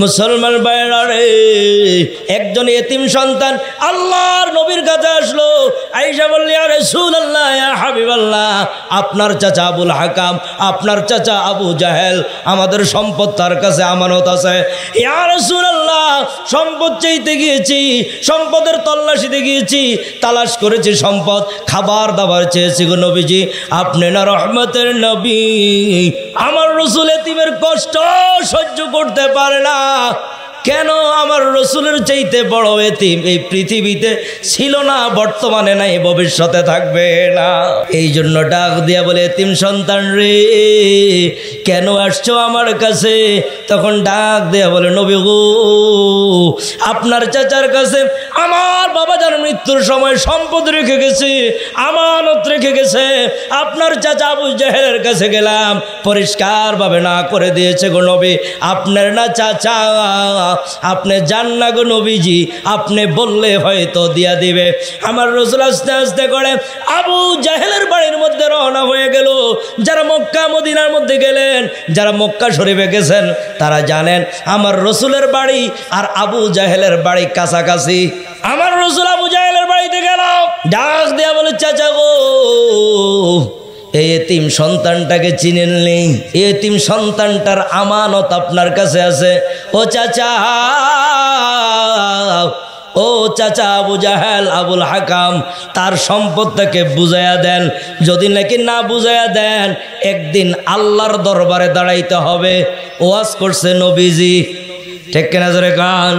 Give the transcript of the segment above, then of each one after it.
মুসলমান ভাইরা রে, একজন এতিম সন্তান আল্লাহর নবীর কাছে আসলো। আয়েশা বলল, ইয়া রাসূলুল্লাহ, ইয়া হাবিবাল্লাহ, আপনার চাচা আবুল হাকাম, আপনার চাচা আবু জাহেল, আমাদের সম্পদ তার কাছে আমানত আছে। ইয়া রাসূলুল্লাহ, সম্পদ চাইতে গিয়েছি, সম্পদের তল্লাশিতে গিয়েছি, তালাশ করেছি সম্পদ, খাবার দাবার চেয়েছি গো নবীজি, আপনি না রহমতের নবী। আমার রাসূল এতিমের কষ্ট সহ্য করতে পারে না। কেন? আমার রাসূলের চাইতে বড় এতিম এই পৃথিবীতে ছিল না, বর্তমানে নাই, ভবিষ্যতে থাকবে না। এই জন্য ডাক দিয়া বলে, এতিম সন্তান রে, কেন আসছো আমার কাছে? তখন ডাক দিয়া বলে, নবী গো, আপনার চাচার কাছে আমার বাবা যার মৃত্যুর সময় সম্পদ রেখে গেছে, আমানত রেখে গেছে। আপনার চাচা আবু জাহেলের কাছে গেলাম, পরিষ্কারভাবে না করে দিয়েছে গো নবী, আপনার না চাচা, আপনি যান না গো নবীজি, আপনি বললে হয়তো দিয়া দিবে। আমার রাসূল আস্তে আস্তে করে আবু জাহেলের বাড়ির মধ্যে রওনা হয়ে গেল। যারা মক্কা মদিনার মধ্যে গেলেন, যারা মক্কা শরীফে গেছেন, তারা জানেন আমার রাসূলের বাড়ি আর আবু জাহেলের বাড়ি কাছাকাছি। আমার রাসূল আবু জাহেলের বাড়িতে গেল, ডাক দেয়া বলে, চাচা গো, এই এতিম সন্তানটাকে চিনেন নি? এই এতিম সন্তানটার আমানত আপনার কাছে আছে। ও চাচা, ও চাচা আবু জাহেল, আবুল হাকাম, তার সম্পদটাকে বুঝাইয়া দেন। যদি নাকি না বুঝাইয়া দেন, একদিন আল্লাহর দরবারে দাঁড়াইতে হবে। ওয়াজ করছে নবীজি, ঠিক কিনা জোরে কান?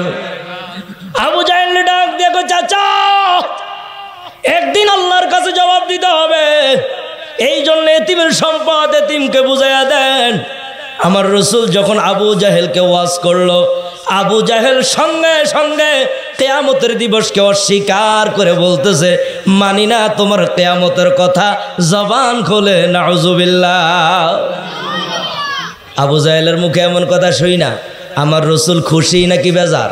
আবু জাহেল ডাক দেখো, চাচা, একদিন আল্লাহর কাছে জবাব দিতে হবে, এই জন্য এতিমের সম্পদ এতিমকে বুঝাইয়া দেন। আমার রাসূল যখন আবু জাহেলকে ওয়াজ করলো, আবু জাহেল সঙ্গে সঙ্গে কিয়ামতের দিবসকে অস্বীকার করে বলতেছে, মানি না তোমার কিয়ামতের কথা, জবান খোলে নাউজুবিল্লাহ। আবু জাহেলের মুখে এমন কথা শুই না। আমার রাসূল খুশি নাকি বেজার?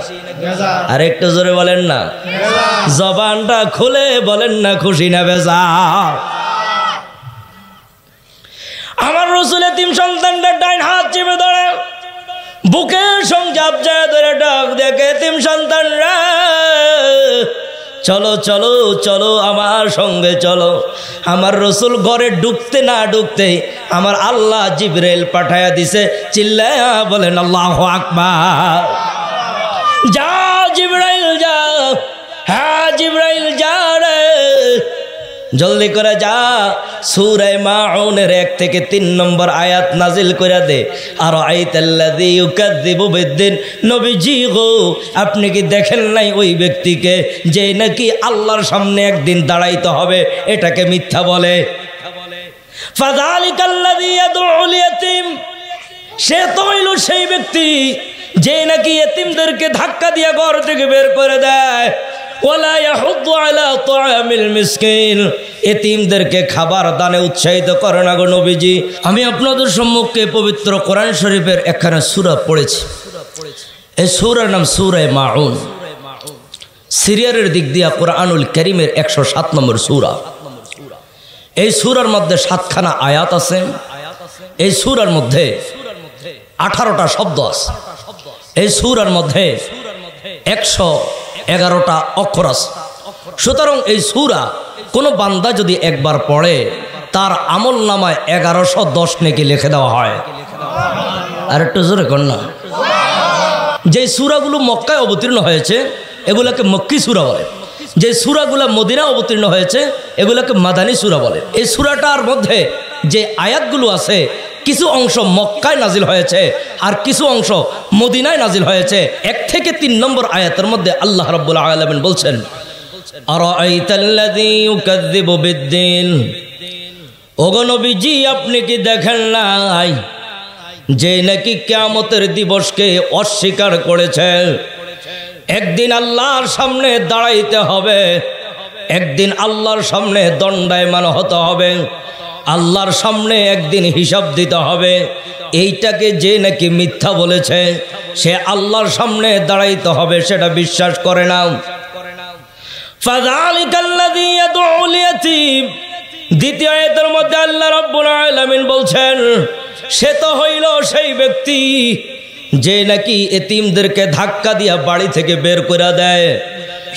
আর একটু জোরে বলেন না, জবানটা খুলে বলেন না, খুশি না বেজার? আমার রাসূল এতিম সন্তানটার ডাইন হাত চেপে ধরে বুকের সঙ্গে জাপজায় ধরে ডাক দেখে, এতিম সন্তান রে, চলো চলো চলো, আমার সঙ্গে চলো। আমার রাসূল ঘরে ঢুকতে না ঢুকতে আমার আল্লাহ জিবরাইল পাঠায়া দিছে। চিল্লায়া বলেন আল্লাহু আকবার। যা জিবরাইল যা, হ্যাঁ জিবরাইল যা রে, জলদি করে যা, সূরা মাউনের 1 থেকে 3 নম্বর আয়াত নাজিল করে দে। আর আইতাল্লাযী ইউকাযযিবু বিদ্দিন, নবীজি গো, আপনি কি দেখেন নাই ওই ব্যক্তিকে যে নাকি আল্লাহর সামনে একদিন দাঁড়াইতে হবে, এটাকে মিথ্যা বলে? ফাযালিকাল্লাযী ইয়াদউল ইয়াতীম, সে তো হইল সেই ব্যক্তি যে নাকি এতিমদেরকে ধাক্কা দিয়ে ঘর থেকে বের করে দেয়। ওয়ালা ইয়াহুদ্দু আলা তাআমিল মিসকিন, এতিমদেরকে খাবার দানে উৎসাহিত করে না গো নবীজি। আমি আপনাদের সম্মুখে পবিত্র কোরআন শরীফের একখানা সূরা পড়েছি। এই সূরার নাম সূরা মাউন। সিরিয়ালের দিক দিয়ে কোরআনুল কারীমের 107 নম্বর সূরা। এই সূরার মধ্যে 7খানা আয়াত আছে। এই সূরার মধ্যে 18টা শব্দ আছে। এই সূরার মধ্যে 111টা অক্ষর আছে। সুতরাং এই সূরা কোনো বান্দা যদি একবার পড়ে, তার আমল নামায় 1110 নেকি লিখে দেওয়া হয়। আর একটু জোরে কর না। যে সূরাগুলো মক্কায় অবতীর্ণ হয়েছে, এগুলোকে মক্কি সূরা বলে। যে সূরাগুলো মদিনায় অবতীর্ণ হয়েছে, এগুলোকে মাদানী সূরা বলে। এই সূরাটার মধ্যে যে আয়াতগুলো আছে, কিছু অংশ মক্কায় নাজিল হয়েছে আর কিছু অংশ মদিনায় নাজিল হয়েছে। 1 থেকে 3 নম্বর আয়াতের মধ্যে আল্লাহ রাব্বুল আলামিন বলছেন, আরাআইতাল্লাযী ইউকাযযিবু বিদ্দিন, ওগো নবীজি, আপনি কি দেখেন নাই যে নাকি কিয়ামতের দিবসকে অস্বীকার করেছে? একদিন আল্লাহর সামনে দাঁড়াইতে হবে, একদিন আল্লাহর সামনে দণ্ডায়মান হতে হবে, আল্লাহর সামনে একদিন হিসাব দিতে হবে। এইটাকে যে নাকি মিথ্যা বলেছে, সে আল্লাহর সামনে দাঁড়াইতে হবে, সেটা বিশ্বাস করে না। ফাযালিকাল্লাযী ইয়াদউল ইয়াতীম, দ্বিতীয় আয়াতের মধ্যে আল্লাহ রাব্বুল আলামিন বলছেন, সে তো হইল সেই ব্যক্তি যে নাকি এতিমদেরকে ধাক্কা দিয়া বাড়ি থেকে বের করে দেয়,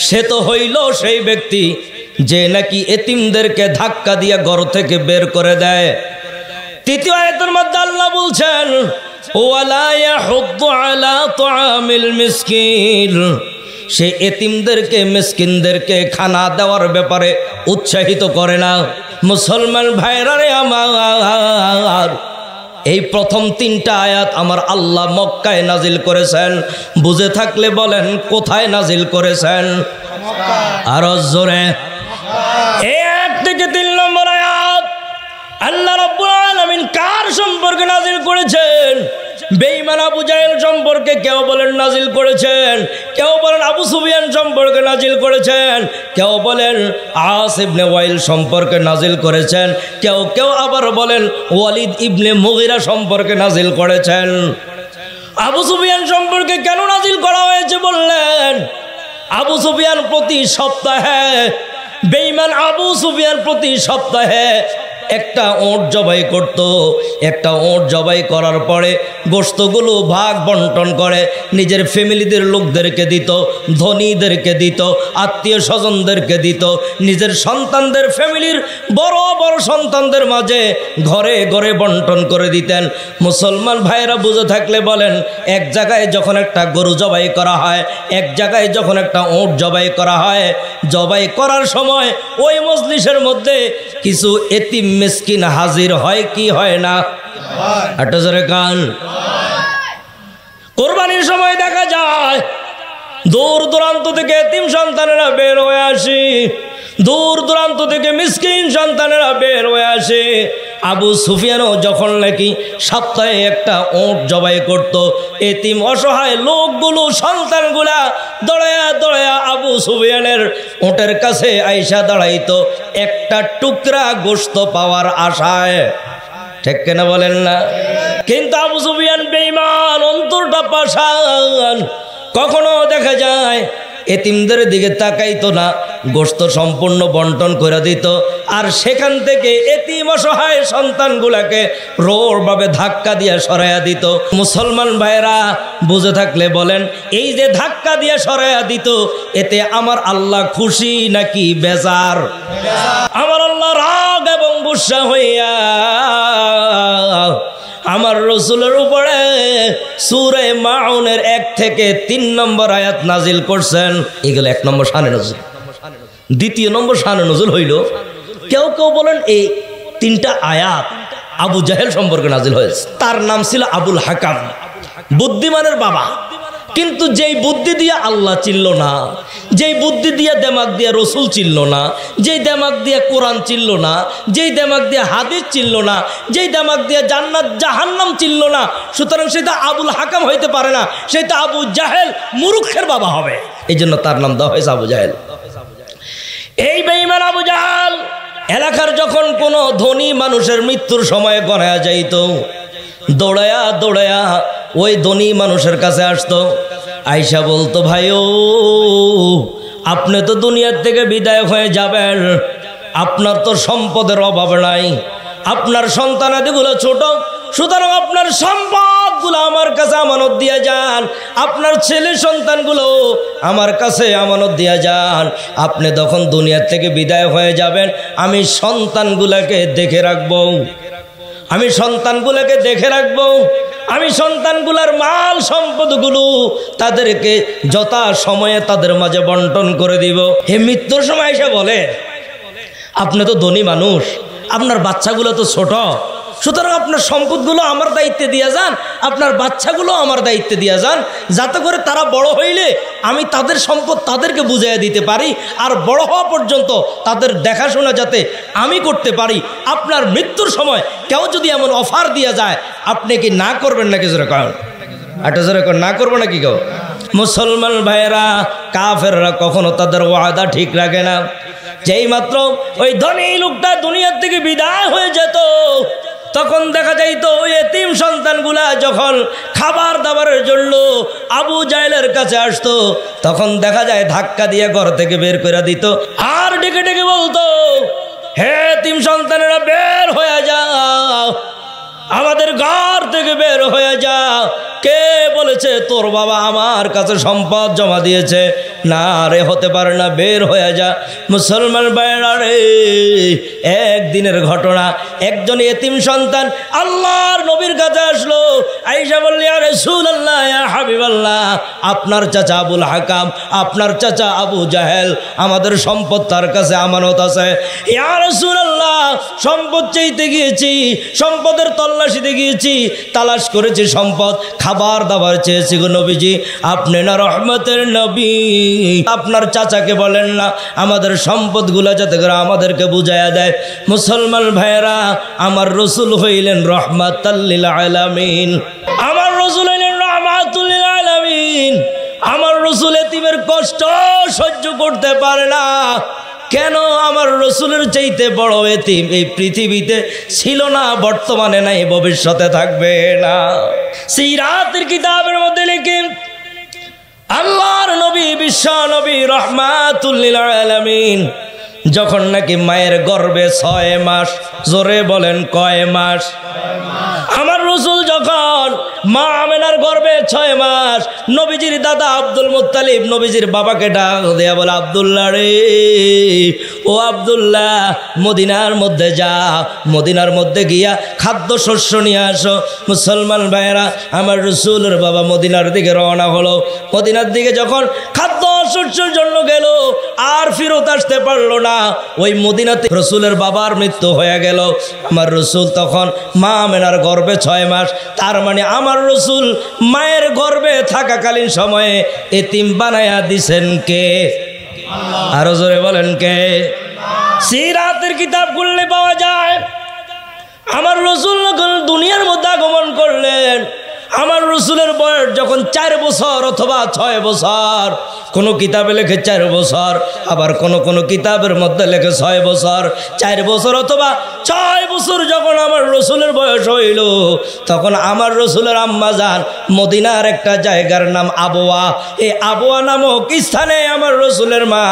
সে তো হইল সেই ব্যক্তি যে নাকি এতিমদেরকে ধাক্কা দিয়া ঘর থেকে বের করে দেয়। তৃতীয় আয়াতের মধ্যে আল্লাহ বলছেন ওয়ালা ইয়াহুদ্দু আলা তুআমিল মিসকিন, সে এতিমদেরকে মিসকিনদেরকে খানা দেওয়ার ব্যাপারে উৎসাহিত করে না। মুসলমান ভাইরা রে আমার, এই প্রথম তিনটা আয়াত আমার আল্লাহ মক্কায় নাজিল করেছেন। বুঝে থাকলে বলেন কোথায় নাজিল করেছেন? আরো জোরে। এই 1 থেকে 3 নম্বর আয়াত আল্লাহ রাব্বুল আলামিন কার সম্পর্কে নাজিল করেছেন? বেঈমান আবু জাহেল সম্পর্কে কেউ বলেন নাজিল করেছেন, কেউ বলেন আবু সুফিয়ান সম্পর্কে নাজিল করেছেন, কেউ বলেন আস ইবনে ওয়াইল সম্পর্কে নাজিল করেছেন, কেউ আবার বলেন ওয়ালিদ ইবনে মুগিরা সম্পর্কে নাজিল করেছেন। আবু সুফিয়ান সম্পর্কে কেন নাজিল করা হয়েছে বললেন, আবু সুফিয়ান প্রতি সপ্তাহে, বেঈমান আবু সুফিয়ান প্রতি সপ্তাহে একটা ওট জবাই করত। একটা ওট জবাই করার পরে গোশতগুলো ভাগ বন্টন করে নিজের ফ্যামিলিদের লোকদেরকে দিত, ধনীদেরকে দিত, আত্মীয় স্বজনদেরকে দিত, নিজের সন্তানদের ফ্যামিলির বড় বড় সন্তানদের মাঝে ঘরে ঘরে বন্টন করে দিতেন। মুসলমান ভাইয়েরা বুঝে থাকলে বলেন, এক জায়গায় যখন একটা গরু জবাই করা হয়, এক জায়গায় যখন একটা ওট জবাই করা হয়, জবাই করার সময় ওই মজলিসের মধ্যে কিছু এতিম মিসকিন হাজির হয় কি হয় না? একটা জোরে কান। কোরবানির সময় দেখা যায় দূর দূরান্ত থেকে এতিম সন্তানেরা বের হয়ে আসে, দূর দূরান্ত থেকে মিসকিন সন্তানেরা বের হয়ে আসে। আবু সুফিয়ানও যখন নাকি সপ্তাহে একটা ওট জবাই করত, এতিম অসহায় লোকগুলো সন্তানগুলা দৌড়ায়া দৌড়ায়া আবু সুফিয়ানের ওটের কাছে আইসা দাঁড়াইতো একটা টুকরা গোশত পাওয়ার আশায়। ঠিক কেনা বলেন না? কিন্তু আবু সুফিয়ান বেঈমান, অন্তরটা পাষাণ। কখনো দেখা যায় এতিমদের দিকে তাকাইতো না, গোশত সম্পূর্ণ বন্টন করে দিত, আর সেখান থেকে এতিম অসহায় সন্তানগুলাকে রোড়ভাবে ধাক্কা দিয়ে সরাইয়া দিত। মুসলমান ভাইরা বুঝে থাকলে বলেন, এই যে ধাক্কা দিয়ে সরাইয়া দিত, এতে আমার আল্লাহ খুশি নাকি বেজার? আমার আল্লাহ রাগ এবং গুসা হইয়া আমার রসুলের উপরে সূরা মাউনের 1 থেকে 3 নম্বর আয়াত নাজিল করছেন। এগুলো 1 নম্বর শানে নজুল। দ্বিতীয় নম্বর শানে নজুল হইল, কেউ বলেন এই 3টা আয়াত আবু জাহেল সম্পর্কে নাজিল হয়েছে। তার নাম ছিল আবুল হাকাম, বুদ্ধিমানের বাবা। কিন্তু যেই বুদ্ধি দিয়া আল্লাহ চিনল না, যেই বুদ্ধি দিয়া দেমাগ দিয়া রসুল চিনল না, যেই দেমাগ দিয়া কোরআন চিনল না, যেই দেমাগ দিয়া হাদিস চিনল না, যেই দেমাগ দিয়া জান্নাত জাহান্নাম চিনল না, সুতরাং সেটা আবুল হাকাম হইতে পারে না, সেটা আবু জাহেল মুরুখের বাবা হবে। এই জন্য তার নাম দেওয়া হয়েছে আবু জাহেল। এই বেঈমান আবু জাহেল এলাকার যখন কোনো ধনী মানুষের মৃত্যুর সময় গণা যাইত, দৌড়ায়া দৌড়ায়া ওই ধনী মানুষের কাছে আসতো, আইসা বলতো, ভাইও আপনি তো দুনিয়ার থেকে বিদায় হয়ে যাবেন, আপনার তো সম্পদের অভাব নাই, আপনার সন্তানাদিগুলো ছোট, সুতরাং আপনার সম্পদগুলো আমার কাছে আমানত দিয়ে যান, আপনার ছেলে সন্তানগুলো আমার কাছে আমানত দিয়ে যান। আপনি যখন দুনিয়ার থেকে বিদায় হয়ে যাবেন, আমি সন্তানগুলোকে দেখে রাখবো, আমি সন্তানগুলোকে দেখে রাখবো, আমি সন্তানগুলার মাল সম্পদগুলো তাদেরকে যথা সময়ে তাদের মাঝে বন্টন করে দিব। হে মৃত্যুর সময় এসে বলে, আপনি তো ধনী মানুষ, আপনার বাচ্চাগুলো তো ছোট, সুতরাং আপনার সম্পদগুলো আমার দায়িত্বে দিয়ে যান, আপনার বাচ্চাগুলো আমার দায়িত্বে দিয়ে যান, যাতে করে তারা বড় হইলে আমি তাদের সম্পদ তাদেরকে বুঝাইয়া দিতে পারি, আর বড় হওয়া পর্যন্ত তাদের দেখাশোনা যাতে আমি করতে পারি। আপনার মৃত্যুর সময় কেউ যদি এমন অফার দিয়ে যায়, আপনি কি না করবেন নাকি? জোরে কন, একটা জোরে কন, না করবো নাকি কেউ? মুসলমান ভাইয়েরা, কাফেররা কখনো তাদের ওয়াদা ঠিক রাখে না। যেই মাত্র ওই ধনী লোকটা দুনিয়ার থেকে বিদায় হয়ে যেত, তখন দেখা যাইত ওই এতিম সন্তানগুলা যখন খাবার দাবারের জন্য আবু জাহেলের কাছে আসতো, তখন দেখা যায় ধাক্কা দিয়ে ঘর থেকে বের করে দিত, আর ডেকে ডেকে বলতো, হে এতিম সন্তানেরা বের হয়ে যাও, আমাদের ঘর থেকে বের হয়ে যা। কে বলেছে তোর বাবা আমার কাছে সম্পদ জমা দিয়েছে? না রে, হতে পারে না, বের হয়ে যা। মুসলমান ভাইরা রে, একদিনের ঘটনা, একজন এতিম সন্তান আল্লাহর নবীর কাছে আসলো। আয়েশা বলল, ইয়া রাসূলুল্লাহ, ইয়া হাবিবাল্লাহ, আপনার চাচা আবুল হাকাম, আপনার চাচা আবু জাহেল, আমাদের সম্পদ তার কাছে আমানত আছে। ইয়া রাসূলুল্লাহ, সম্পদ চাইতে গিয়েছি, সম্পদের তল্লাশিতে গিয়েছি, তালাশ করেছি সম্পদ, খাবার দাবার চেয়েছি গো নবীজি, আপনি না রহমতের নবী, আপনার চাচাকে বলেন না আমাদের সম্পদগুলো যাতে করে আমাদেরকে বুঝাইয়া দেয়। মুসলমান ভাইয়েরা, আমার রসুল হইলেন রহমাতাল লিল আলামিন, আমার রসুল হইলেন রহমাতুল লিল আলামিন। আমার রসুল এতিমের কষ্ট সহ্য করতে পারে না। কেন? আমার রসুলের চাইতে বড় এতিম এই পৃথিবীতে ছিল না, বর্তমানে নাই, ভবিষ্যতে থাকবে না। সিরাতের কিতাবের মধ্যে লিখেন, আল্লাহর নবী, বিশ্ব নবী রহমাতুল লিল আলামিন যখন নাকি মায়ের গর্ভে 6 মাস, জোরে বলেন কয় মাস? আমার রসুল যখন মা আমেনার গর্ভে 6 মাস, নবীজির দাদা আব্দুল মুত্তালিব নবীজির বাবাকে ডাক দেয়া বলে, আব্দুল্লাহ রে, ও আব্দুল্লাহ, মদিনার মধ্যে যা, মদিনার মধ্যে গিয়া খাদ্য শস্য নিয়ে আসো। মুসলমান ভাইয়েরা, আমার রসুলের বাবা মদিনার দিকে রওনা হলো। মদিনার দিকে যখন খাদ্য শস্যের জন্য গেল, আর ফিরত আসতে পারলো না। ওই মদিনাতে রসুলের বাবার মৃত্যু হয়ে গেল। আমার রসুল তখন মা আমেনার গর্ভে 6 মাস, তার মানে আমার রসুল মায়ের গর্ভে থাকাকালীন সময়ে এতিম বানায়া দিছেন কে? আরো জোরে বলেন কে? সিরাতের কিতাব খুললে পাওয়া যায়, আমার রসুল যখন দুনিয়ার মধ্যে আগমন করলেন, আমার রসুলের বয়স যখন 4 বছর অথবা 6 বছর, কোনো কিতাবে লেখে 4 বছর, আবার কোন কিতাবের মধ্যে লেখে 6 বছর। 4 বছর অথবা 6 বছর যখন আমার রসুলের বয়স হইল, তখন আমার রসুলের আম্মা জান মদিনার একটা জায়গার নাম আবওয়া, এই আবওয়া নামক স্থানে আমার রসুলের মা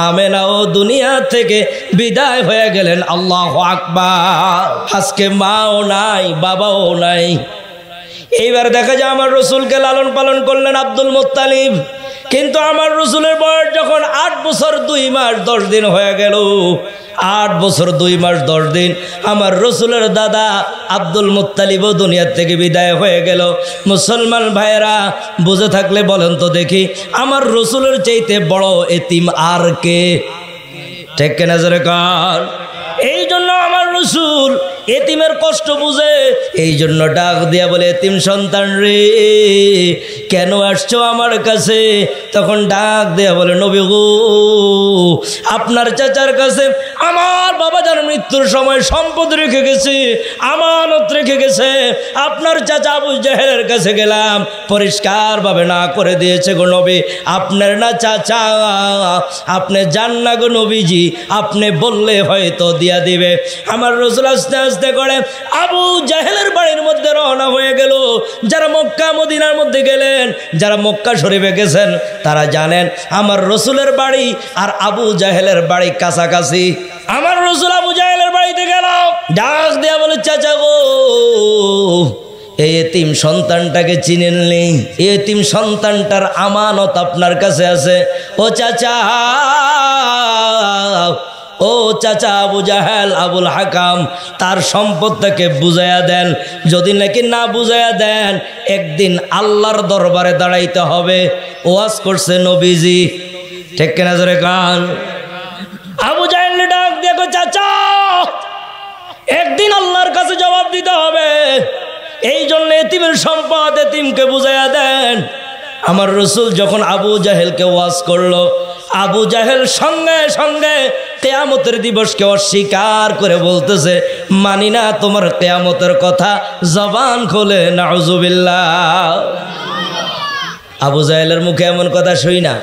আমেনাও দুনিয়া থেকে বিদায় হয়ে গেলেন। আল্লাহু আকবার। আজকে মাও নাই, বাবাও নাই। এইবার দেখা যায় আমার রসুলকে লালন পালন করলেন আব্দুল মুত্তালিব, কিন্তু আমার রসুলের বয়স যখন 8 বছর 2 মাস 10 দিন হয়ে গেল, 8 বছর 2 মাস 10 দিন আমার রসুলের দাদা আব্দুল মুত্তালিবও দুনিয়ার থেকে বিদায় হয়ে গেল। মুসলমান ভাইয়েরা, বুঝে থাকলে বলেন তো দেখি, আমার রসুলের চাইতে বড় এতিম আর কে? ঠিক কিনা জোরে কর? এই জন্য আমার রসুল এতিমের কষ্ট বুঝে, এই জন্য ডাক দিয়া বলে, এতিম সন্তান রে, কেন আসছো আমার কাছে? তখন ডাক দেয়া বলে, নবী গো, আপনার চাচার কাছে আমার বাবা যার মৃত্যুর সময় সম্পদ রেখে গেছে, আমানত রেখে গেছে। আপনার চাচা আবু জাহেলের কাছে গেলাম, পরিষ্কারভাবে না করে দিয়েছে গো নবী, আপনার না চাচা, আপনি যান না গো নবীজি, আপনি বললে হয়তো দিয়া দিবে। আমার রসুল আস্তে আস্তে করে আবু জাহেলের বাড়ির মধ্যে রওনা হয়ে গেল। যারা মক্কা মদিনার মধ্যে গেলেন, যারা মক্কা শরীফে গেছেন, তারা জানেন আমার রসুলের বাড়ি আর আবু জাহেলের বাড়ি কাছাকাছি। আমার রসুল আবু জাহেলের বাড়িতে গেল, ডাক দেয়া বলে, চাচা গো, এই এতিম সন্তানটাকে চিনেননি? এই এতিম সন্তানটার আমানত আপনার কাছে আছে। ও চাচা, ও চাচা আবু জাহেল আবুল হাকাম, তার সম্পদটাকে বুঝাইয়া দেন। যদি নাকি না বুঝাইয়া দেন, একদিন আল্লাহর দরবারে দাঁড়াইতে হবে। ওয়াজ করছে নবীজি, ঠিক কিনা জোরে কান? আবু জাহেল ডাক দেখো, চাচা, একদিন আল্লাহর কাছে জবাব দিতে হবে, এই জন্য এতিমের সম্পদ এতিমকে বুঝাইয়া দেন। আমার রসুল যখন আবু জাহেলকে ওয়াজ করলো, আবু জাহেল সঙ্গে সঙ্গে কিয়ামতের দিবসকে অস্বীকার করে বলতেছে, মানি না তোমার কিয়ামতের কথা, জবান খোলে নাউজুবিল্লাহ। আবু জাহেলের মুখে এমন কথা শুই না,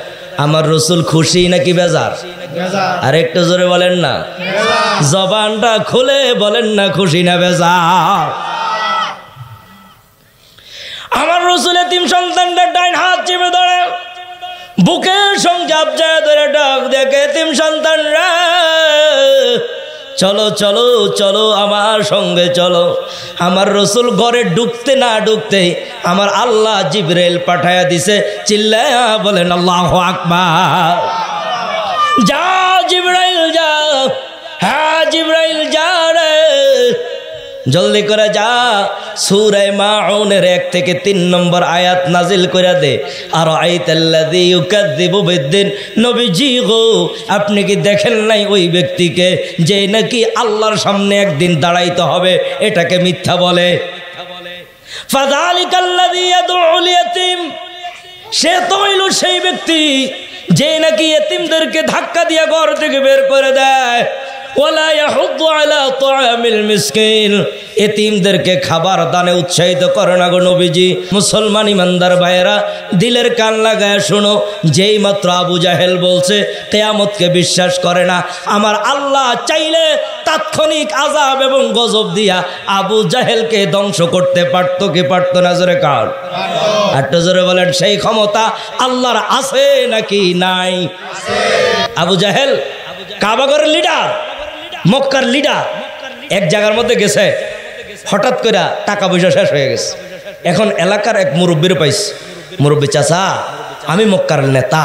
আমার রসুল খুশি নাকি বেজার? আর একটু জোরে বলেন না, জবানটা খুলে বলেন না, খুশি না বেজার? আমার রসুল এতিম সন্তানটার ডাইন হাত চেপে ধরে বুকের সঙ্গে আবজায় ধরে ডাক দেখে, এতিম সন্তান রে, চলো চলো চলো আমার সঙ্গে চলো। আমার রসুল ঘরে ঢুকতে না ঢুকতেই আমার আল্লাহ জিবরাইল পাঠায়া দিছে, চিল্লায়া বলেন আল্লাহু আকবার। যা জিবরাইল যা, হ্যাঁ জিবরাইল যা রে, জলদি করে যা, সূরা মাউনের 1 থেকে 3 নম্বর আয়াত নাজিল করে দে। আর আইতাল্লাযী ইউকাযযিবু বিদ্দিন, নবীজি গো আপনি কি দেখেন নাই ওই ব্যক্তিকে যে নাকি আল্লাহর সামনে একদিন দাঁড়াইতে হবে, এটাকে মিথ্যা বলে। ফাযালিকাল্লাযী ইয়াদউল ইয়াতীম, সে তো হইল সেই ব্যক্তি যে নাকি এতিমদেরকে ধাক্কা দিয়ে ঘর থেকে বের করে দেয়। ওয়ালা ইয়াহুদ্দু আলা তাআমিল মিসকিন, এতিমদেরকে খাবার দানে উৎসাহিত করে না গো নবীজি। মুসলমান ইমানদার ভাইয়েরা দিলের কান লাগায় শোনো, যেই মাত্র আবু জাহেল বলছে কিয়ামতকে বিশ্বাস করে না, আমার আল্লাহ চাইলে তাৎক্ষণিক আযাব এবং গজব দিয়া আবু জাহেলকে ধ্বংস করতে পারত কি পারত না? জোরে কার একটু জোরে বলেন, সেই ক্ষমতা আল্লাহর আছে নাকি নাই? আবু জাহেল কাবাগরের লিডার, মক্কার লিডার, এক জায়গার মধ্যে গেছে, হঠাৎ করে টাকা পয়সা শেষ হয়ে গেছে। এখন এলাকার এক মুরব্বীর পাইছে, মুরব্বী চাচা আমি মক্কার নেতা,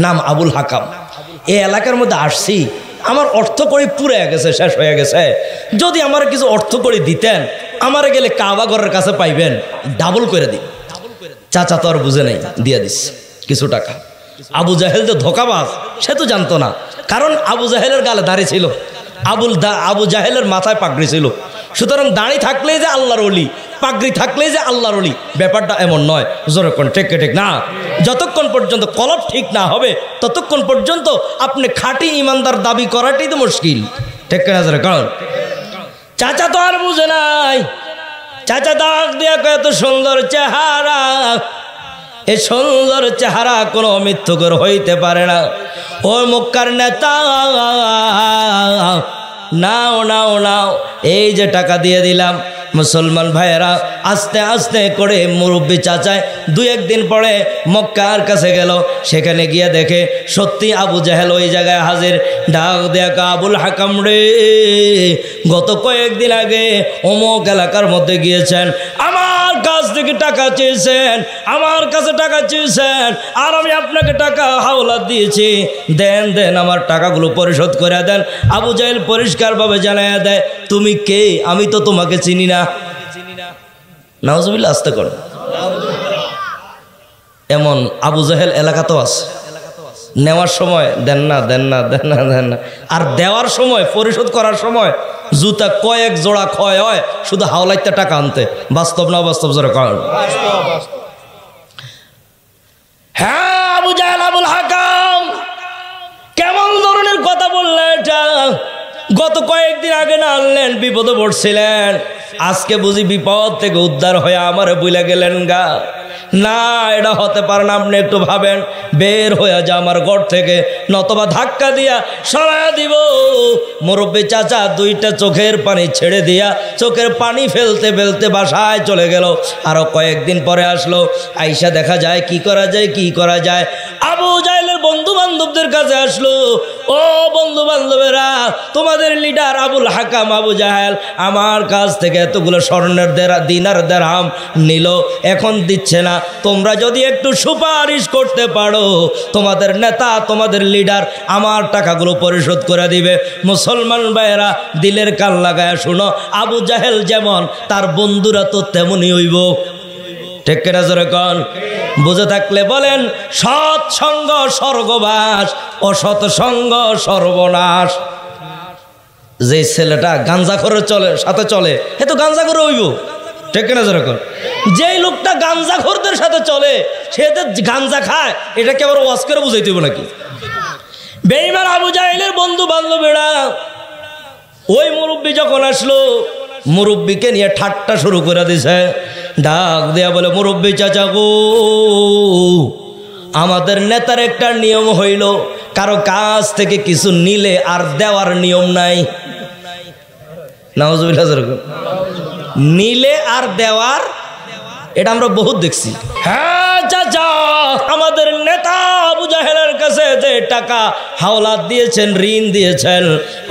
নাম আবুল হাকাম, এই এলাকার মধ্যে আসছি, আমার অর্থ কড়ি পুড়ে গেছে, শেষ হয়ে গেছে, যদি আমার কিছু অর্থ কড়ি দিতেন আমার গেলে কাবাগরের কাছে পাইবেন, ডাবল করে দিন। চাচা তো আর বুঝে নেই, দিয়ে দিস কিছু টাকা। আবু জাহেল তো ধোকাবাজ, সে তো জানতো না, কারণ আবু জাহেলের গালে দাড়ি ছিল, আবু জাহেলের মাথায় পাগড়ি ছিল। সুতরাং দাড়ি থাকলেই যে আল্লাহর ওলি, পাগড়ি থাকলেই যে আল্লাহর ওলি, ব্যাপারটা এমন নয়। যতক্ষণ ঠিক না, যতক্ষণ পর্যন্ত কলব ঠিক না হবে ততক্ষণ পর্যন্ত আপনি খাঁটি ইমানদার দাবি করাটাই তো মুশকিল, ঠিক না? কারণ চাচা তো আর বুঝে নাই, চাচা দাগ দিয়া এত সুন্দর চেহারা, এই সুন্দর চেহারা কোনো মিথ্যুকের হইতে পারে না। ও মক্কার নেতা, নাও নাও নাও, এই যে টাকা দিয়ে দিলাম। মুসলমান ভাইয়েরা আস্তে আস্তে করে মুরব্বী চাচায় 2-1 দিন পরে মক্কার কাছে গেল, সেখানে গিয়ে দেখে সত্যি আবু জাহেল ওই জায়গায় হাজির। ডাক দেখা আবুল হাকাম রে, গত কয়েকদিন আগে অমুক এলাকার মধ্যে গিয়েছেন, আমার কাছ থেকে টাকা চেয়েছেন, আমার কাছে টাকা চেয়েছেন, আর আমি আপনাকে টাকা হাওলাত দিয়েছি, দেন দেন আমার টাকাগুলো পরিশোধ করে দেন। আবু জাহেল পরিষ্কারভাবে জানাইয়া দেয়, তুমি কে? আমি তো তোমাকে চিনি না। নাউজুবিল্লাহ, আস্তে করো। এমন আবু জাহেল এলাকাতেও আছে, নেওয়ার সময় দেন না দেন না দেন না দেন না, আর দেওয়ার সময় পরিশোধ করার সময় জুতা কয়েক জোড়া ক্ষয় হয় শুধু হাওলাইতে টাকা আনতে। বাস্তব না বাস্তব? জোরে কর। হ্যাঁ, আবু জাহেল আবুল হাকাম কেমন ধরনের কথা বললেন এটা? গত কয়েকদিন আগে না আনলেন, বিপদে পড়ছিলেন, আজকে বুঝি বিপদ থেকে উদ্ধার হয়ে আমারে বুইলা গেলেন গা? না, এটা হতে পারে না। আপনি একটু ভাবেন, বের হয়ে যা আমার ঘর থেকে, নতবা ধাক্কা দিয়া সরাইয়া দিব। মুরব্বী চাচা 2টা চোখের পানি ছেড়ে দিয়া চোখের পানি ফেলতে ফেলতে বাসায় চলে গেল। আরো কয়েকদিন পরে আসলো, আইসা দেখা যায় কি করা যায়, কি করা যায়। আবু জাহেলের বন্ধু বান্ধবদের কাছে আসলো, ও বন্ধু বান্ধবেরা, তোমাদের লিডার আবুল হাকাম আবু জাহেল আমার কাছ থেকে এতগুলো স্বর্ণের দিনার দিরহাম নিল, এখন দিচ্ছে না। তোমরা যদি একটু সুপারিশ করতে পারো, তোমাদের নেতা তোমাদের লিডার আমার টাকাগুলো পরিশোধ করে দিবে। মুসলমান ভাইয়েরা দিলের কান লাগায় শুনো, আবু জাহেল যেমন তার বন্ধুরা তো তেমনই হইব, ঠিক কিনা? জোরে কন। বুঝে থাকলে বলেন, সৎ সঙ্গ স্বর্গবাস, অসৎ সঙ্গ সর্বনাশ। যে ছেলেটা গাঞ্জাখোরের সাথে চলে, এ তো গাঞ্জাখোর হইব, ঠিক কিনা? যেরকম যেই লোকটা গাঞ্জাখোরদের সাথে চলে সে তো গাঞ্জা খায়, এটাকে আবার ওয়াজ করে বুঝাইতে হবে নাকি? বেঈমান আবু জাহেলের বন্ধু বান্ধবেরা ওই মুরব্বী যখন আসলো, মুরব্বীকে নিয়ে ঠাট্টা শুরু করে দিছে। ডাক দেয়া বলে, মুরব্বী চাচা গো, আমাদের নেতার একটা নিয়ম হইল, কারো কাছ থেকে কিছু নিলে আর দেওয়ার নিয়ম নাই। নাউজুবিল্লাহ, নিলে আর দেওয়ার, এটা আমরা বহুত দেখছি। হ্যাঁ চাচা, আমাদের নেতা আবু জাহেলের কাছে যে টাকা হাওলাত দিয়েছেন, ঋণ দিয়েছেন।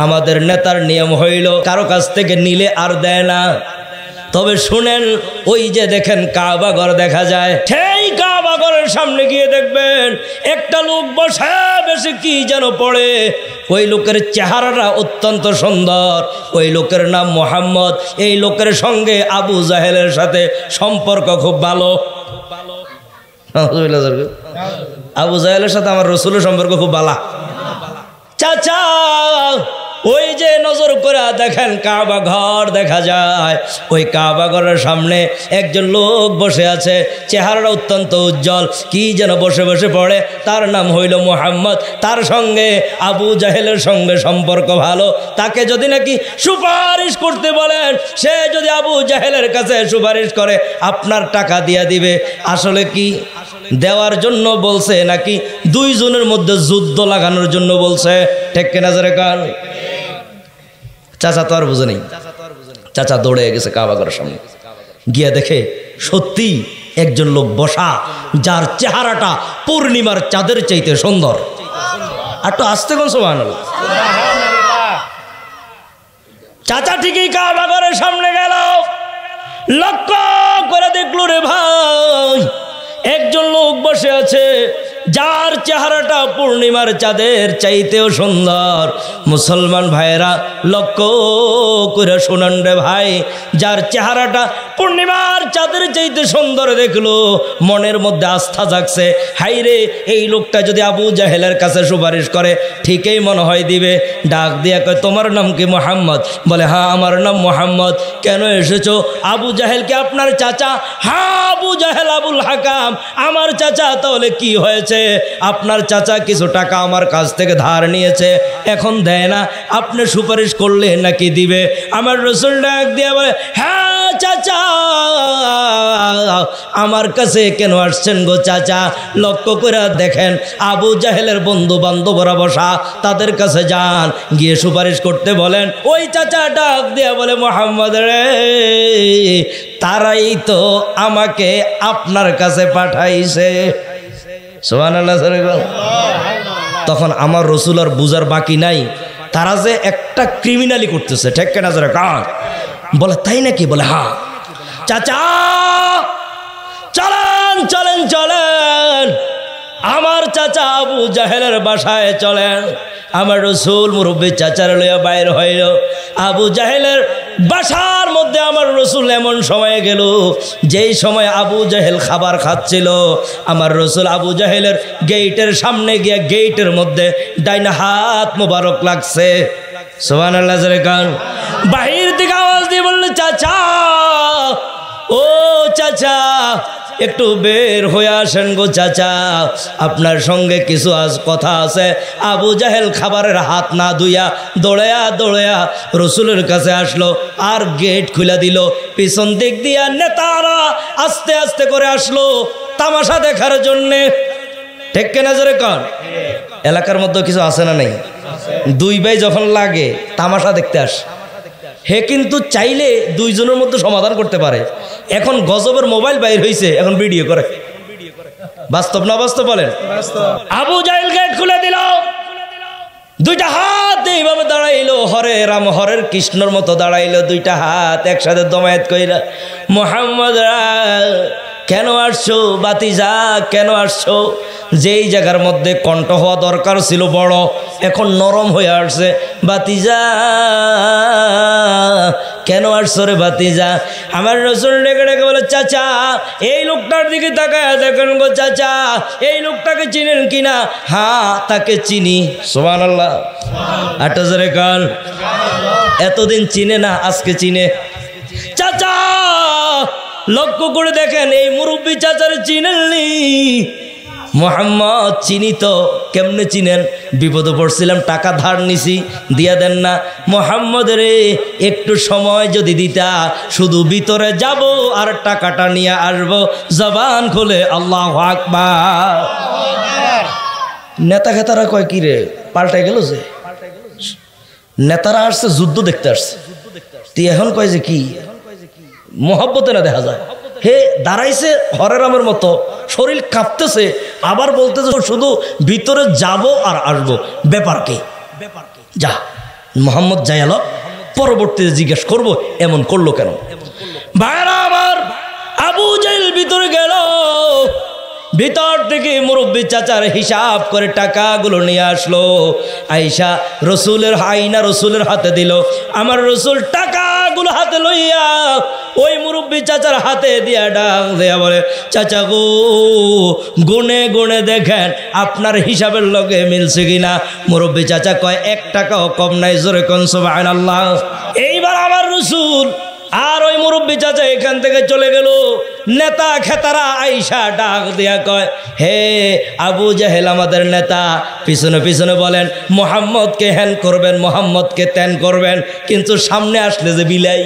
আমাদের নেতার নিয়ম হইল কারো কাছ থেকে নিলে আর দেয় না। তবে শুনেন, ওই যে দেখেন কাবা ঘর দেখা যায়, সেই কাবা ঘরের সামনে গিয়ে দেখবেন একটা লোক বসে বেশি কি যেন পড়ে। ওই লোকের চেহারাটা অত্যন্ত সুন্দর, ওই লোকের নাম মোহাম্মদ। এই লোকের সঙ্গে আবু জাহেলের সাথে সম্পর্ক খুব ভালো। আবু জাহেলের সাথে আমার রসুলের সম্পর্ক খুব ভালো। চাচা, ওই যে নজর করে দেখেন কাবা ঘর দেখা যায়, ওই কাবা ঘরের সামনে একজন লোক বসে আছে, চেহারাটা অত্যন্ত উজ্জ্বল, কি যেন বসে বসে পড়ে। তার নাম হইল মোহাম্মদ। তার সঙ্গে আবু জাহেলের সঙ্গে সম্পর্ক ভালো। তাকে যদি নাকি সুপারিশ করতে বলেন, সে যদি আবু জাহেলের কাছে সুপারিশ করে আপনার টাকা দিয়া দিবে। আসলে কি দেওয়ার জন্য বলছে নাকি দুইজনের মধ্যে যুদ্ধ লাগানোর জন্য বলছে? ঠিক কিনা জোরে কান? চাচা তো আর বুঝে নেই। চাচা দৌড়ে গেছে কাবা ঘরের সামনে, গিয়ে দেখে সত্যি একজন লোক বসা, যার চেহারাটা পূর্ণিমার চাঁদের চাইতে সুন্দর। আর তো আসতে কোন সুবহানাল্লাহ। চাচা ঠিকই কাবা ঘরের সামনে গেল, লক্ষ্য করে দেখলো রে ভাই, একজন লোক বসে আছে যার চেহারাটা পূর্ণিমার চাঁদের চাইতেও সুন্দর। মুসলমান ভাইয়েরা লক্ষ্য করে শুনান রে ভাই, যার চেহারাটা পূর্ণিমার চাঁদের চাইতে সুন্দর দেখলো, মনের মধ্যে আস্থা জাগছে, হাইরে এই লোকটা যদি আবু জাহেলের কাছে সুপারিশ করে ঠিকই মনে হয় দিবে। ডাক দিয়া কয়, তোমার নাম কি? মোহাম্মদ। বলে, হ্যাঁ আমার নাম মোহাম্মদ। কেন এসেছো? আবু জাহেলকে আপনার চাচা? হ্যাঁ আবু জাহেল আবুল হাকাম আমার চাচা। তাহলে কি হয়েছে? আপনার চাচা কিছু টাকা আমার কাছ থেকে ধার নিয়েছে, এখন দেয় না, আপনি সুপারিশ করলে নাকি দিবে। আমার রসুল ডাক দিয়ে বলে, হ্যাঁ চাচা আমার কাছে কেন আসছেন গো চাচা? লক্ষ্য করে দেখেন আবু জাহেলের বন্ধু বান্ধবরা বসা, তাদের কাছে যান, গিয়ে সুপারিশ করতে বলেন। ওই চাচা ডাক দিয়ে বলে, মোহাম্মদ রে, তারাই তো আমাকে আপনার কাছে পাঠাইছে। সুবহানাল্লাহ। তখন আমার রসুল আর বুঝার বাকি নাই, তারা যে একটা ক্রিমিনালি করতেছে। ঠিক কিনা জোরে কান? বলে, তাই নাকি? বলে, হ্যাঁ। চাচা চলেন চলেন চলেন, আমার চাচা আবু জাহেলের বাসায় চলেন। আমার রসুল মুরব্বী চাচার লইয়া বাইর হইল। আবু জাহেলের বাসার মধ্যে আমার রসুল এমন সময়ে গেল যেই সময় আবু জাহেল খাবার খাচ্ছিল। আমার রসুল আবু জাহেলের গেইটের সামনে গিয়ে গেইটের মধ্যে ডাইনা হাত মোবারক লাগছে। সুবহানাল্লাহ জোরে কান। বাহির থেকে আওয়াজ দিয়ে বলল, চাচা, ও চাচা একটু বের হয়ে আসেন গো চাচা, আপনার সঙ্গে কিছু আজ কথা আছে। আবু জাহেল খাবারের হাত না ধুইয়া দৌড়ায়া দৌড়ায়া রসুলের কাছে আসলো, আর গেট খুলে দিল। পিছন দিক দিয়া নেতারা আস্তে আস্তে করে আসলো তামাশা দেখার জন্যে। ঠিক কিনা জোরে কন? এলাকার মধ্যে কিছু আছে না নেই? দুই ভাই যখন লাগে তামাশা দেখতে আসে, হে কিন্তু চাইলে দুইজনের মধ্যে সমাধান করতে পারে। এখন গজবের মোবাইল বাইর হয়েছে, এখন ভিডিও করে। বাস্তব না বাস্তব বলেন? আবু জাহেল গেট খুলে দিল, দুইটা হাত এইভাবে দাঁড়াইলো, হরে রাম হরের কৃষ্ণর মতো দাঁড়াইলো, দুইটা হাত একসাথে দমায়েত কইরা, মোহাম্মদ কেন আসছো বাতিজা, কেন আসছো? যেই জায়গার মধ্যে কণ্ঠ হওয়া দরকার ছিল বড়, এখন নরম হয়ে আসছে। বাতিজা কেন আসছো রে বাতিজা? আমার রসুল ডেকে ডেকে বলে, চাচা এই লোকটার দিকে তাকায় দেখেন গো চাচা, এই লোকটাকে চিনেন কিনা? হ্যাঁ তাকে চিনি। সুবহানাল্লাহ। আটা জোরে কান। এতদিন চিনে না, আজকে চিনে। চাচা লক্ষ্য করে দেখেন, এই মুরব্বী চাচার চিনেননি? মোহাম্মদ চিনি তো। কেমনে চিনেন? বিপদে পড়ছিলাম, টাকা ধার নিছি, দিয়া দেন না। মোহাম্মদ রে, একটু সময় যদি দিতা, শুধু ভিতরে যাব আর টাকাটা নিয়ে আসবো। জবান খুলে আল্লাহু আকবার। নেতা খেতারা কয়, কি রে পাল্টাই গেল যে? নেতারা আসছে যুদ্ধ দেখতে আসছে, তুই এখন কয় যে কি? মোহব্বতে না দেখা যায়। হে দাঁড়াইছে হরে রামের মতো, শরীর কাঁপতেছে, আবার বলতেছে শুধু ভিতরে যাব আর আসবো, ব্যাপার কি? যা মোহাম্মদ যাই এলো, পরবর্তীতে জিজ্ঞেস করব এমন করলো কেন। ভাইরা আমার, আবু জাহেল ভিতরে গেল, ভিতর থেকে মুরব্বী চাচার হিসাব করে টাকাগুলো নিয়ে আসলো। আয়েশা রসুলের আয়না রসুলের হাতে দিল। আমার রসুল টাকাগুলো হাতে লইয়া ওই মুরব্বী চাচার হাতে দিয়া ডাক দেয়া বলে, চাচা গো, গুনে গুনে দেখেন আপনার হিসাবের লগে মিলছে কিনা। মুরব্বী চাচা কয় 1 টাকাও কম নাই, জোরে কোন সুবহানাল্লাহ। এইবার আমার রসুল আর ওই মুরব্বী চাচা এখান থেকে চলে গেল। নেতা খেতারা আয়েশা ডাক দিয়া কয়, হে আবু জাহেল আমাদের নেতা, পিছনে পিছনে বলেন মোহাম্মদকে হ্যান করবেন, মোহাম্মদকে ত্যান করবেন, কিন্তু সামনে আসলে যে বিলাই।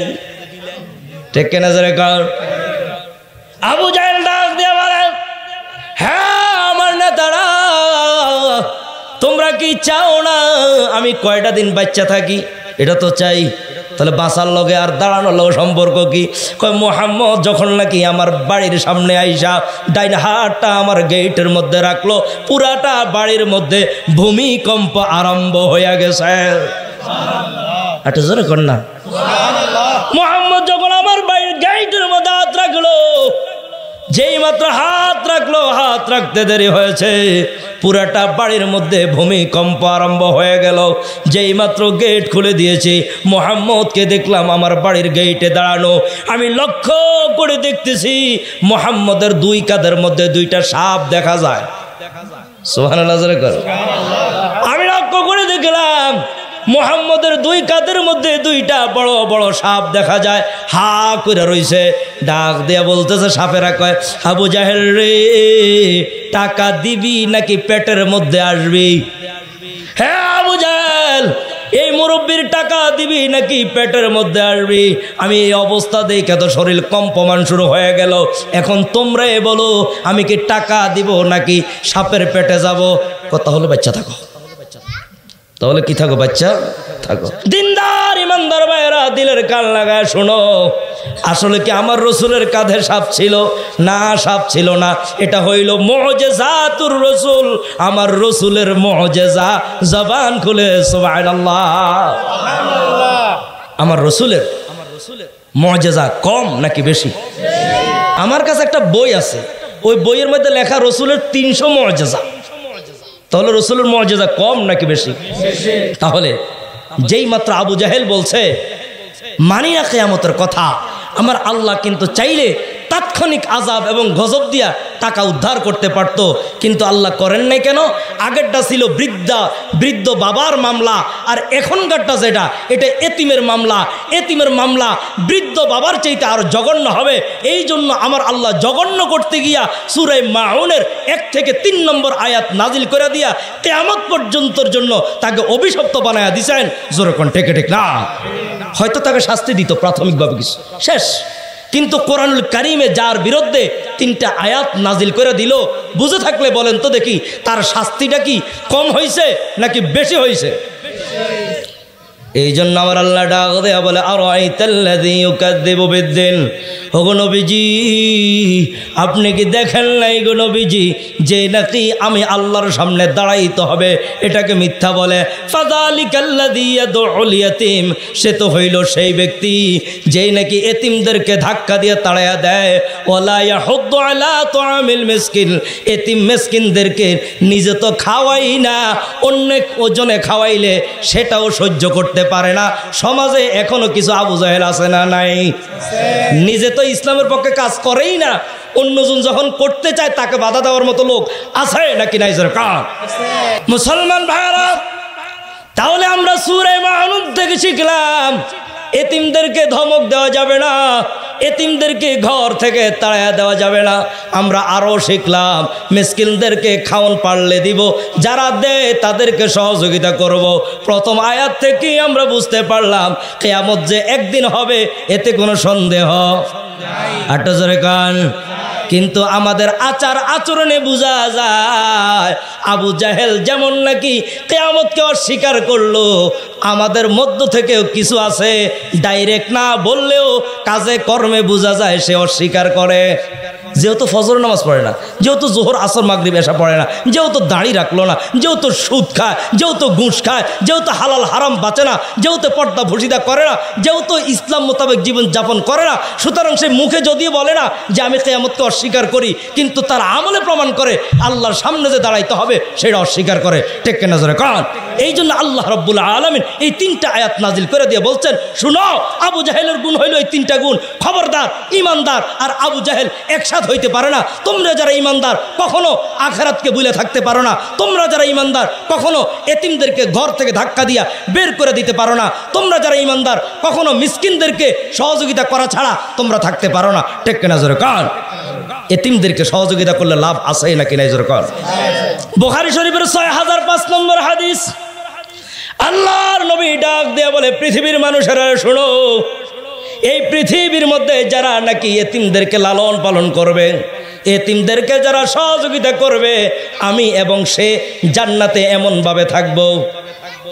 ঠিক কেনা জোরে কর। আবু জাহেল ডাক দিয়া বলেন, হ্যাঁ আমার নেতারা, তোমরা কি চাও না আমি কয়টা দিন বাচ্চা থাকি? এটা তো চাই। তাহলে বাঁচার লগে আর দাঁড়ানোর লগে সম্পর্ক কি? কয় মোহাম্মদ যখন নাকি আমার বাড়ির সামনে আইসা ডাইন হাতটা আমার গেটের মধ্যে রাখলো, পুরাটা বাড়ির মধ্যে ভূমিকম্প আরম্ভ হয়ে গেছে। একটা জোরে কর না। মোহাম্মদ যখন আমার বাড়ির গেটের মধ্যে হাত রাখলো, যেই মাত্র হাত রাখলো, হাত রাখতে দেরি হয়েছে, পুরাটা বাড়ির মধ্যে ভূমিকম্প আরম্ভ হয়ে গেল। যেই মাত্র গেট খুলে দিয়েছি, মোহাম্মদকে দেখলাম আমার বাড়ির গেটে দাঁড়ানো। আমি লক্ষ্য করে দেখতেছি মোহাম্মদের 2 কাঁধের মধ্যে 2টা সাপ দেখা যায়। সুবহানাল্লাহ। আমি লক্ষ্য করে দেখলাম মোহাম্মদের 2 কাঁধের মধ্যে 2টা বড় বড় সাপ দেখা যায়, হা করে রইছে। ডাক দিয়া বলতেছে সাপেরা, কয় আবু জাহেল রে, টাকা দিবি নাকি পেটের মধ্যে আসবি? হ্যাঁ আবু জাহেল, এই মুরব্বীর টাকা দিবি নাকি পেটের মধ্যে আসবি? আমি এই অবস্থা দেখে তো শরীর কম্পমান শুরু হয়ে গেল। এখন তোমরাই বলো আমি কি টাকা দিব নাকি সাপের পেটে যাব? কথা হলো বাচ্চা থাকো। তাহলে কি থাকো? বাচ্চা থাকো। দিনদার ইমানদার ভাইরা, দিলের কান লাগায় শোনো, আসলে কি আমার রসুলের কাঁধে সাপ ছিল? না, সাপ ছিল না। এটা হইল মুজিজাতুর রসুল, আমার রসুলের মুজিজা। জবান খুলে সুবহানাল্লাহ। আমার রসুলের মুজিজা কম নাকি বেশি? আমার কাছে একটা বই আছে, ওই বইয়ের মধ্যে লেখা রসুলের 300 মুজিজা। তাহলে রসুলের মুজিজা কম নাকি বেশি? তাহলে যেই মাত্র আবু জাহেল বলছে মানি না কিয়ামতের কথা, আমার আল্লাহ কিন্তু চাইলে তাৎক্ষণিক আযাব এবং গজব দিয়া টাকা উদ্ধার করতে পারত, কিন্তু আল্লাহ করেন নাই কেন? আগেরটা ছিল বৃদ্ধ বাবার মামলা, আর এখনকারটা যেটা, এটা এতিমের মামলা। এতিমের মামলা বৃদ্ধ বাবার চাইতে আর জঘন্য হবে। এই জন্য আমার আল্লাহ জঘন্য করতে গিয়া সূরা মাউনের 1 থেকে 3 নম্বর আয়াত নাজিল করে দিয়া কিয়ামত পর্যন্তর জন্য তাকে অভিশপ্ত বানায়া দিছেন। জোরে কোন ঠিক ঠিক না? হয়তো তাকে শাস্তি দিত প্রাথমিকভাবে কিছু, শেষ। কিন্তু কোরআনুল কারিমে যার বিরুদ্ধে 3টা আয়াত নাজিল করে দিল, বুঝে থাকলে বলেন তো দেখি তার শাস্তিটা কি কম হয়েছে নাকি বেশি হয়েছে? এই জন্য আমার আল্লাহ ডাক দেয়া বলে, আরাইতাল্লাযী ইউকাযযিবু বিদ্দিন। ওগো নবীজি, আপনি কি দেখেন নাই গো নবীজি, যে নাকি আমি আল্লাহর সামনে দাঁড়াইতে হবে এটাকে মিথ্যা বলে? ফাযালিকাল্লাযী ইয়াদউল ইয়াতীম, সে তো হইল সেই ব্যক্তি যেই নাকি এতিমদেরকে ধাক্কা দিয়ে তাড়ায়া দেয়। ওয়ালা ইয়াহুদ্দু আলা তুআমিল মিসকিন, এতিম মিসকিনদেরকে নিজে তো খাওয়াই না, অনেক ওজনে খাওয়াইলে সেটাও সহ্য করতে পারে না। সমাজে এখনো কিছু আবু জাহেল আছে না নাই? নিজে তো ইসলামের পক্ষে কাজ করেই না, অন্যজন যখন করতে চায় তাকে বাধা দেওয়ার মতো লোক আছে নাকি নাই? মুসলমান ভাইরা, তাহলে আমরা সূরা মাউন থেকে শিখলাম এতিমদেরকে ধমক দেওয়া যাবে না, এতিমদেরকে ঘর থেকে তাড়ায়া দেওয়া যাবে না। আমরা আরও শিখলাম মিসকিনদেরকে খাওয়ান পারলে দিব, যারা দেয় তাদেরকে সহযোগিতা করব। প্রথম আয়াত থেকে আমরা বুঝতে পারলাম কিয়ামত যে একদিন হবে এতে কোনো সন্দেহ আটা জোরে কান। কিন্তু আমাদের আচার আচরণে বোঝা যায় আবু জাহেল যেমন নাকি কিয়ামতকে অস্বীকার করলো, আমাদের মধ্য থেকেও কিছু আছে ডাইরেক্ট না বললেও কাজে কর্মে বোঝা যায় সে অস্বীকার করে। যেহেতু ফজর নামাজ পড়ে না, যেহেতু জোহর আসর মাগরিব এশা পড়ে না, যেহেতু দাড়ি রাখলো না, যেহেতু সুদ খায়, যেহেতু ঘুষ খায়, যেহেতু হালাল হারাম বাঁচে না, যেহেতু পর্দা ভূষিতা করে না, যেহেতু ইসলাম মোতাবেক জীবন যাপন করে না, সুতরাং সে মুখে যদিও বলে না যে আমি কিয়ামতকে অস্বীকার করি, কিন্তু তার আমলে প্রমাণ করে আল্লাহর সামনে যে দাঁড়াইতে হবে সেটা অস্বীকার করে। ঠিক কিনা জোরে কান? এই জন্য আল্লাহ রাব্বুল আলামিন এই 3টা আয়াত নাজিল করে দিয়ে বলছেন, শুনো, আবু জাহেলের গুণ হইল এই 3টা গুণ। খবরদার, ইমানদার আর আবু জাহেল একসাথ হইতে পারে না। তোমরা যারা ইমানদার কখনো আখিরাতকে ভুলে থাকতে পারো না। তোমরা যারা ইমানদার কখনো এতিমদেরকে ঘর থেকে ধাক্কা দিয়া বের করে দিতে পারো না। তোমরা যারা ইমানদার কখনো মিসকিনদেরকে সহযোগিতা করা ছাড়া তোমরা থাকতে পারো না। ঠিক কিনা জোরে কান? এতিমদেরকে সহযোগিতা করলে লাভ আছে নাকি নাই জোরে কান? বুখারী শরীফের 6005 নম্বর হাদিস, আল্লাহর নবী ডাক দিয়ে বলে, পৃথিবীর মানুষেরা শোনো, এই পৃথিবীর মধ্যে যারা নাকি এতিমদেরকে লালন পালন করবে, এতিমদেরকে যারা সহযোগিতা করবে, আমি এবং সে জান্নাতে এমনভাবে থাকবো।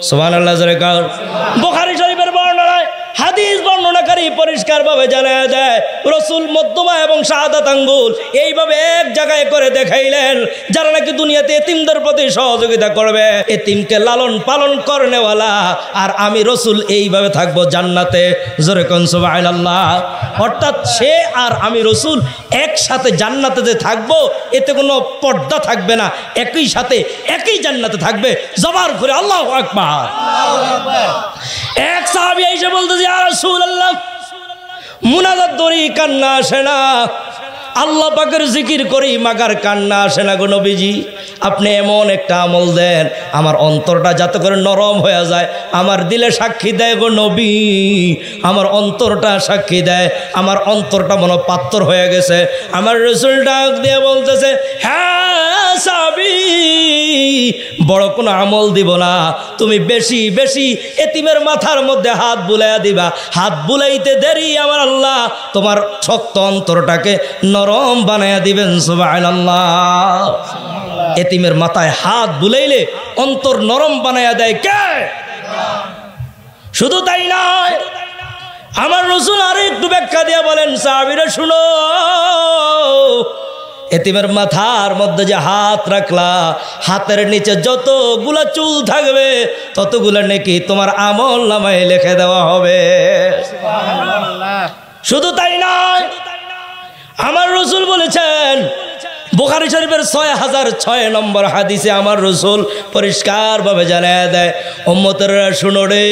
সুবহানাল্লাহ জোরে কান। বুখারী শরীফের বর্ণনায় হাদিস বর্ণনাকারী পরিষ্কারভাবে জানায় দেয়, রাসূল মধ্যমা এবং শাহাদাত আঙ্গুল এইভাবে এক জায়গায় করে দেখাইলেন, যারা নাকি দুনিয়াতে এতিমদের প্রতি সহযোগিতা করবে, এতিমকে লালন পালন করনেওয়ালা আর আমি রাসূল এইভাবে থাকবো জান্নাতে। জোরে কোন সুবহানাল্লাহ। অর্থাৎ সে আর আমি রাসূল একসাথে জান্নাতে যে থাকবো, এতে কোনো পর্দা থাকবে না, একই সাথে একই জান্নাতে থাকবে। জবার করে আল্লাহু আকবার। এক সাহাবী এসে বলতেছে, ইয়া রাসূলুল্লাহ, মুনাজাত দরি কান্না আসে না, আল্লাহ পাকের জিকির করি মাগার কান্না আসে না গো নবীজি। আপনি এমন একটা আমল দেন আমার অন্তরটা যাতে করে নরম হয়ে যায়। আমার দিলে সাক্ষী দেয় গো নবী, আমার অন্তরটা সাক্ষী দেয়, আমার অন্তরটা মনে পাত্তর হয়ে গেছে। আমার রাসূল ডাক দিয়ে বলতেছে, হ্যাঁ সাহাবী, বড় কোনো আমল দিব না, তুমি বেশি বেশি এতিমের মাথার মধ্যে হাত বুলাইয়া দিবা। হাত বুলাইতে দেরি আমার আল্লাহ তোমার শক্ত অন্তরটাকে নরম বানাইয়া দিবেন। সুবহানাল্লাহ। এতিমের মাথায় হাত বুলাইলে অন্তর নরম বানাইয়া দেয় কে? শুধু তাই নয়, আমার রাসূল আর একটু ব্যাখ্যা দিয়া বলেন, সাহাবীরা শুনো, এতিমের মাথার মধ্যে যে হাত রাখলা, হাতের নিচে যতগুলা চুল থাকবে ততগুলা নেকি তোমার আমল নামায় লিখে দেওয়া হবে। শুধু তাই নয়, আমার রাসূল বলেছেন, বুখারী শরীফের 6006 নম্বর হাদিসে আমার রাসূল পরিষ্কারভাবে জানায় দেয়, উম্মতেরা শুনো রে,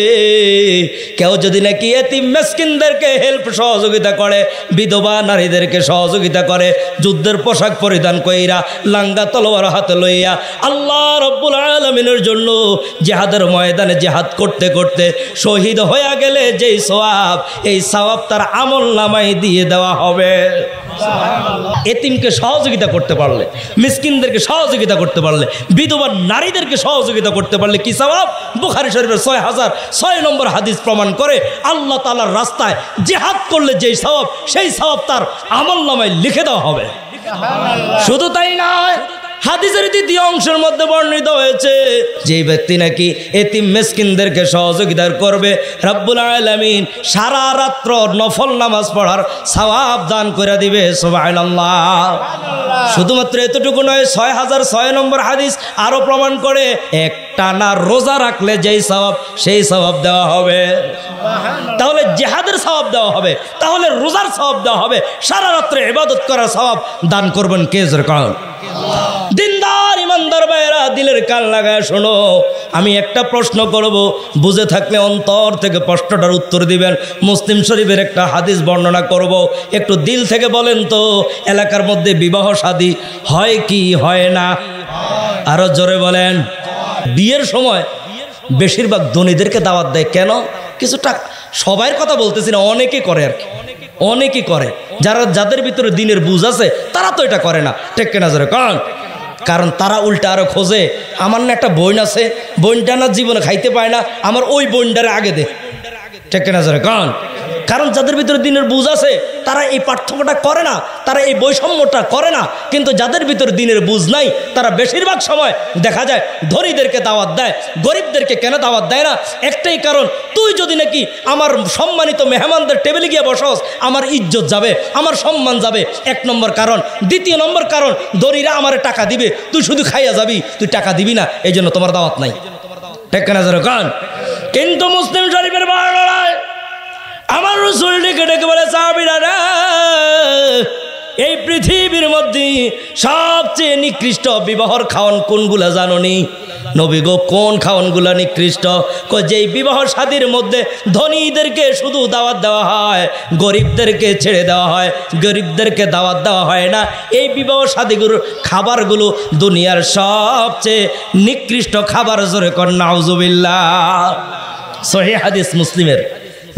কেউ যদি নাকি এতিম মিসকিনদেরকে হেল্প সহযোগিতা করে, বিধবা নারীদেরকে সহযোগিতা করে, যুদ্ধের পোশাক পরিধান কইরা লাঙ্গা তলোয়ার হাতে লইয়া আল্লাহ রাব্বুল আলামিনের জন্য জিহাদের ময়দানে জিহাদ করতে করতে শহীদ হয়ে গেলে যেই সওয়াব, এই সওয়াব তার আমল নামায় দিয়ে দেওয়া হবে। এতিমকে সহযোগিতা করতে পারলে, মিসকিনদেরকে সহযোগিতা করতে পারলে, বিধবা নারীদেরকে সহযোগিতা করতে পারলে কি সওয়াব? বুখারী শরীফের 6006 নম্বর হাদিস প্রমাণ করে, আল্লাহ তাআলার রাস্তায় জিহাদ করলে যেই সওয়াব, সেই সওয়াব তার আমলনামায় লিখে দেওয়া হবে। শুধু তাই নয়, হাদিসের দ্বিতীয় অংশের মধ্যে বর্ণিত হয়েছে, যে ব্যক্তি নাকি এতিম মিসকিনদেরকে সহযোগিতা করবে, রব্বুল আলামিন সারা রাত্র নফল নামাজ পড়ার সওয়াব দান করে দিবে। সুবহানাল্লাহ। শুধুমাত্র এতটুকু নয়, 6006 নম্বর হাদিস আরো প্রমাণ করে, একটানা রোজা রাখলে যেই সওয়াব, সেই সওয়াব দেওয়া হবে। তাহলে জিহাদের সওয়াব দেওয়া হবে, তাহলে রোজার সওয়াব দেওয়া হবে, সারা রাত্রে ইবাদত করার সওয়াব দান করবেন কে? জোরে কান। দিনদার ইমানদার ভাইয়েরা, দিলের কান লাগায় শোনো, আমি একটা প্রশ্ন করব, বুঝে থাকলে অন্তর থেকে প্রশ্নটার উত্তর দিবেন। মুসলিম শরীফের একটা হাদিস বর্ণনা করব, একটু দিল থেকে বলেন তো, এলাকার মধ্যে বিবাহ শাদী হয় কি হয় না? আরো জোরে বলেন। বিয়ের সময় বেশিরভাগ ধনীদেরকে দাওয়াত দেয় কেন? কিছু টাকা, সবার কথা বলতেছি না, অনেকে করে আর কি, অনেকেই করে, যাদের ভিতরে দিনের বুঝ আছে তারা তো এটা করে না। ঠিক কিনা জোরে কারণ? কারণ তারা উল্টা আরো খোঁজে, আমার না একটা বোন আছে, বোনটা না জীবনে খাইতে পায় না, আমার ওই বোনটারে আগে দে। ঠিক কিনা জোরে কারণ? কারণ যাদের ভিতরে দিনের বুঝ আছে তারা এই পার্থক্যটা করে না, তারা এই বৈষম্যটা করে না। কিন্তু যাদের ভিতরে দিনের বুঝ নাই তারা বেশিরভাগ সময় দেখা যায় ধনীদেরকে দাওয়াত দেয়, গরিবদেরকে কেন দাওয়াত দেয় না? একটাই কারণ, তুই যদি নাকি আমার সম্মানিত মেহমানদের টেবিলে গিয়ে বসস আমার ইজ্জত যাবে, আমার সম্মান যাবে, এক নম্বর কারণ। দ্বিতীয় নম্বর কারণ, ধনীরা আমার টাকা দিবে, তুই শুধু খাইয়া যাবি, তুই টাকা দিবি না, এই জন্য তোমার দাওয়াত নাই। ঠিক না জোরে কান? কিন্তু মুসলিম শরীফের বর্ণনায় আমার রাসূল ডেকে ডেকে বলে, সাহাবীরা রে, এই পৃথিবীর মধ্যে সবচেয়ে নিকৃষ্ট বিবাহর খাওয়ান কোনগুলা জানোনি? নবী গো, কোন খাওয়ানগুলা নিকৃষ্ট? যেই বিবাহ শাদীর মধ্যে ধনীদেরকে শুধু দাওয়াত দেওয়া হয়, গরিবদেরকে ছেড়ে দেওয়া হয়, গরিবদেরকে দাওয়াত দেওয়া হয় না। এই বিবাহ শাদীগুলোর খাবারগুলো দুনিয়ার সবচেয়ে নিকৃষ্ট খাবার। জোরে কর নাউজুবিল্লাহ। সহিহ হাদিস মুসলিমের।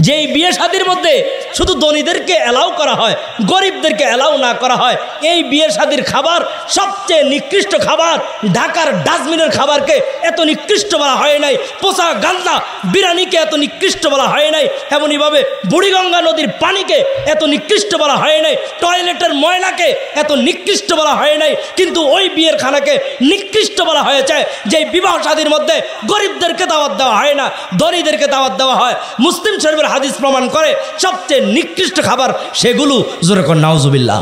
যেই বিয়ে শাদীর মধ্যে শুধু ধনীদেরকে অ্যালাউ করা হয়, গরিবদেরকে অ্যালাউ না করা হয়, এই বিয়ে শাদীর খাবার সবচেয়ে নিকৃষ্ট খাবার। ঢাকার ডাস্টবিনের খাবারকে এত নিকৃষ্ট বলা হয় নাই, পোষা গান্দা বিরিয়ানিকে এত নিকৃষ্ট বলা হয় নাই, এমনইভাবে বুড়িগঙ্গা নদীর পানিকে এত নিকৃষ্ট বলা হয় নাই, টয়লেটের ময়লাকে এত নিকৃষ্ট বলা হয় নাই। কিন্তু ওই বিয়ের খানাকে নিকৃষ্ট বলা হয়েছে যেই বিবাহ শাদীর মধ্যে গরিবদেরকে দাওয়াত দেওয়া হয় না, ধনীদেরকে দাওয়াত দেওয়া হয়। মুসলিম শরীফের হাদিস প্রমাণ করে সবচেয়ে নিকৃষ্ট খাবার সেগুলো। জোরে কর নাউজুবিল্লাহ।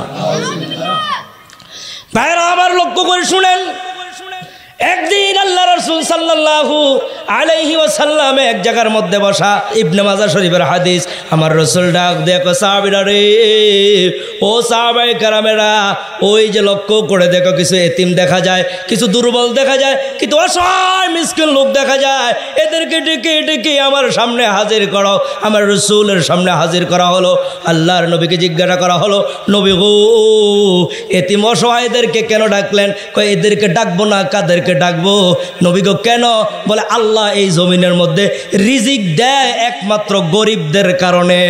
ভাইরা আমার লক্ষ্য করে শুনেন, একদিন আল্লাহ রাসূল সাল্লাল্লাহু আলাইহি ওয়াসাল্লাম এক জায়গার মধ্যে বসা, ইবনে মাজাহ শরীফের হাদিস। আমার রাসূল ডাক দেখো, সাহাবীরা রে, ও সাহাবায়ে কেরামেরা, ওই যে লক্ষ্য করে দেখো, কিছু এতিম দেখা যায়, কিছু দুর্বল দেখা যায়, কিন্তু অসহায় মিসকিন লোক দেখা যায়। এদেরকে ডেকে ডেকে আমার সামনে হাজির করো। আমার রাসূলের সামনে হাজির করা হলো। আল্লাহর নবীকে জিজ্ঞাসা করা হলো, নবী গো, এতিম অসহায়দেরকে কেন ডাকলেন? কয়, এদেরকে ডাকবো না, কাদেরকে ডাকবো? নবী গো, কেন? বলে, আল্লাহ এই জমিনের মধ্যে রিজিক দেয় একমাত্র গরিবদের কারণে।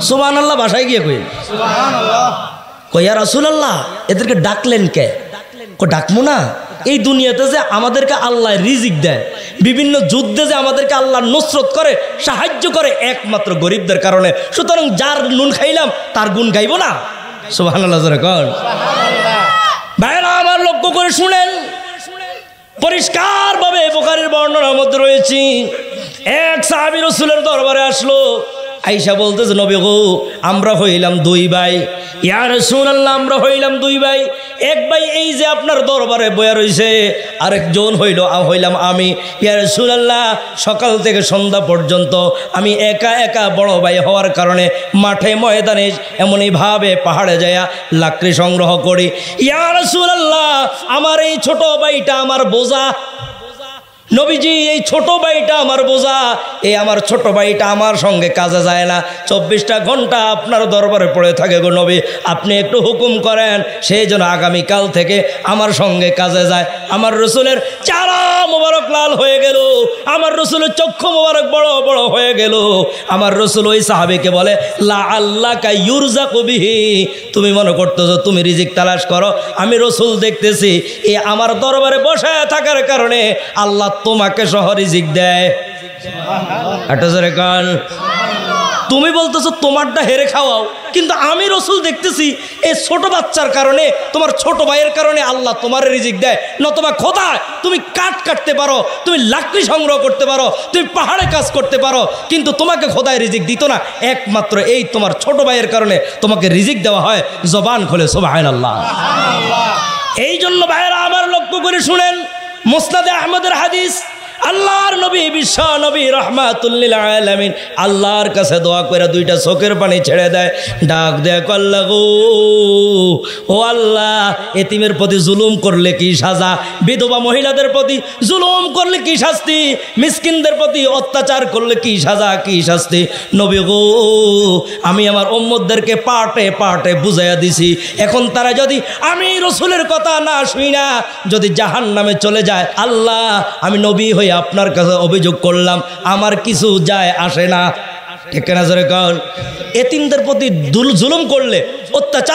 সুবহানাল্লাহ। ভাষায় গিয়ে কই সুবহানাল্লাহ। কই, ইয়া রাসূলুল্লাহ, এদেরকে ডাকলেন কে? কো, ডাকবো না? এই দুনিয়াতে যে আমাদেরকে আল্লাহ রিজিক দেয়, বিভিন্ন যুদ্ধে যে আমাদেরকে আল্লাহ নুসরত করে, সাহায্য করে, একমাত্র গরিবদের কারণে। সুতরাং যার নুন খাইলাম তার গুণ গাইব না? সুবহানাল্লাহ জোরে কোন সুবহানাল্লাহ। ভাইরা আমার লক্ষ্য করে শুনেন, পরিষ্কার ভাবে বুখারীর বর্ণনার মধ্যে রয়েছে, এক সাহাবী রাসূলের দরবারে আসলো, আয়েশা বলতেছে, নবী গো, আমরা হইলাম দুই ভাই। ইয়া রাসূলুল্লাহ, আমরা হইলাম দুই ভাই। এক ভাই এই যে আপনার দরবারে বয়া রইছে, আরেকজন হইলাম আমি। ইয়া রাসূলুল্লাহ, সকাল থেকে সন্ধ্যা পর্যন্ত আমি একা একা বড় ভাই হওয়ার কারণে মাঠে ময়দানে এমনই ভাবে পাহাড়ে যায়া লাকড়ি সংগ্রহ করি। ইয়া রাসূলুল্লাহ, আমার এই ছোট ভাইটা আমার বোঝা। নবীজি, এই ছোট ভাইটা আমার বোঝা। এই আমার ছোট ভাইটা আমার সঙ্গে কাজে যায় না, 24টা ঘন্টা আপনার দরবারে পড়ে থাকে গো নবী। আপনি একটু হুকুম করেন, সেই জন্য আগামীকাল থেকে আমার সঙ্গে কাজে যায়। আমার রাসূলের চেহারা মোবারক লাল হয়ে গেল, আমার রাসূলের চক্ষু মোবারক বড় বড় হয়ে গেল। আমার রাসূল ওই সাহাবীকে বলে, লা আল্লাকা ইউরজাকু বিহি, তুমি মনে করতেছো তুমি রিজিক তালাশ করো, আমি রাসূল দেখতেছি এই আমার দরবারে বসে থাকার কারণে আল্লাহ তোমাকে সহ রিজিক দেয়। তুমি বলতেছো তোমারটা হেরে খাওয়াও, কিন্তু আমি রাসূল দেখতেছি এই ছোট বাচ্চার কারণে, তোমার ছোট ভাইয়ের কারণে আল্লাহ তোমার রিজিক দেয়। নতবা খোদা, তুমি কাঠ কাটতে পারো, তুমি লাকড়ি সংগ্রহ করতে পারো, তুমি পাহাড়ে কাজ করতে পারো, কিন্তু তোমাকে খোদায় রিজিক দিত না। একমাত্র এই তোমার ছোট ভাইয়ের কারণে তোমাকে রিজিক দেওয়া হয়। জবান খুলে সুবহানাল্লাহ। এই জন্য ভাইয়েরা আমার লক্ষ্য করে শুনেন, মুসনাদে আহমদের হাদিস, আল্লাহর নবী বিশ্ব নবী রাহমাতুল লিল আলামিন আল্লাহর কাছে দোয়া করে দুইটা চোখের পানি ছেড়ে দেয়, ডাক দেয়, আল্লাহ গো, ও আল্লাহ, এতিমের প্রতি জুলুম করলে কি সাজা, বিধবা মহিলাদের প্রতি জুলুম করলে কি শাস্তি, মিসকিনদের প্রতি অত্যাচার করলে কি সাজা, কি শাস্তি। নবী গো, আমি আমার উম্মতদেরকে পাটে পাটে বুঝাইয়া দিছি। এখন তারা যদি আমি রাসূলের কথা না শুই না, যদি জাহান্নামে চলে যায়, আল্লাহ, আমি নবী হয়ে আপনার কাছে অভিযোগ করলাম, আমার কিছু যায় আসে না। ঠিক না জোরে কর? এতিমদের প্রতি জুলুম করলে, অত্যাচার